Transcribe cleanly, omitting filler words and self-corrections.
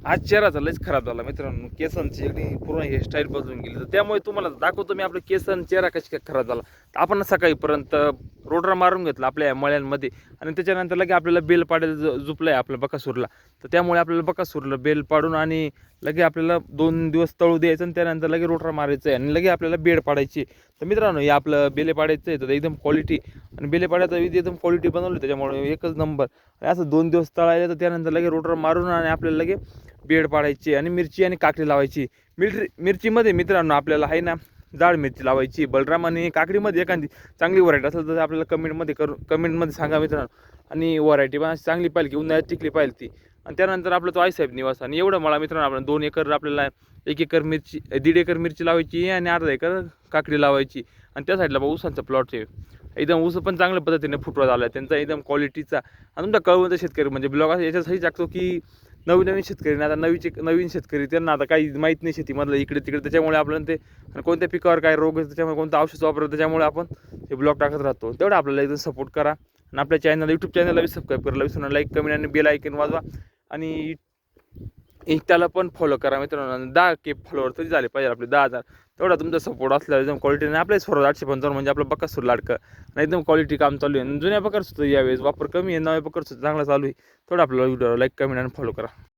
आज चेहरा लयच खराब झाला मित्रांनो. केसांची एवढी पूर्ण हेअरस्टाईल बदलून गेली. तर त्यामुळे तुम्हाला दाखवतो मी आपलं केस आणि चेहरा कशी काय खराब झाला. तर आपण सकाळीपर्यंत रोडर मारून घेतला आपल्या या मळ्यांमध्ये आणि त्याच्यानंतर लगे आपल्याला बेल पाडायला झुपलंय आपलं बकासूरला. तर त्यामुळे आपल्याला बकासूरला बेल पाडून आणि लगे आपल्याला 2 दिवस तळू द्यायचं आणि त्यानंतर लगे रोटर मारायचं आहे आणि लगे आपल्याला बेड पाडायची. तर मित्रांनो हे आपलं बेले पाडायचं आहे तर एकदम क्वालिटी आणि बेले पाडायचं एकदम क्वालिटी बनवली त्याच्यामुळे एकच नंबर. आणि असं 2 दिवस तळायला तर त्यानंतर लगे रोटर मारून आणि आपल्याला लगे बेड पाडायची आणि मिरची आणि काकडी लावायची. मिरचीमध्ये मित्रांनो आपल्याला आहे ना जाड मिरची लावायची. बलराम आणि काकडीमध्ये एखादी चांगली व्हरायटी असेल तर आपल्याला कमेंटमध्ये सांगा मित्रांनो. आणि व्हरायटी पण अशी चांगली पाहिजे की उन्हाळ्यात टिकली पाहिजे ती. आणि त्यानंतर आपलं तो आईसाहेब निवास आणि एवढं मला मित्रांनो आपण 2 एकर आपल्याला 1 एकर मिरची 1.5 एकर मिरची लावायची आणि अर्धा एकर काकडी लावायची. आणि त्या साईडला ऊसांचा प्लॉट आहे. एकदम ऊस पण चांगल्या पद्धतीने फुटवा झाला आहे त्यांचा एकदम क्वालिटीचा. आणि तुमचा कळवंत शेतकरी म्हणजे ब्लॉग असं याच्यासाठी टाकतो की नवीन शेतकरी आता नवीन शेतकरी त्यांना आता काही माहीत नाही शेतीमधलं इकडे तिकडे. त्याच्यामुळे आपल्याला ते कोणत्या पिकावर काय रोग आहे त्याच्यामुळे कोणतं औषध वापरतं त्याच्यामुळे आपण हे ब्लॉग टाकत राहतो. तेवढं आपल्याला एकदम सपोर्ट करा आणि आपल्या यूट्यूब चॅनलला बी सबस्क्राईब करायला विसरू नका. लाईक कमेंट आणि बेल आयकन वाजवा आणि इंस्टाला पण फॉलो करा मित्रांनो. 10K फॉलोअर तरी झाले पाहिजे आपले 10,000. तेवढा तुमचा सपोर्ट असल्यावर एकदम क्वालिटीने आपल्या 855 म्हणजे आपलं बकासूर लाडकं आणि एकदम क्वालिटी काम चालू आहे. जुन्या बकर सुद्धा यावेळेस वापर कमी आहे, नव्या बकर सुद्धा चांगला चालू आहे. तेवढं आपल्याला व्हिडिओ लाईक कमेंट आणि फॉलो करा.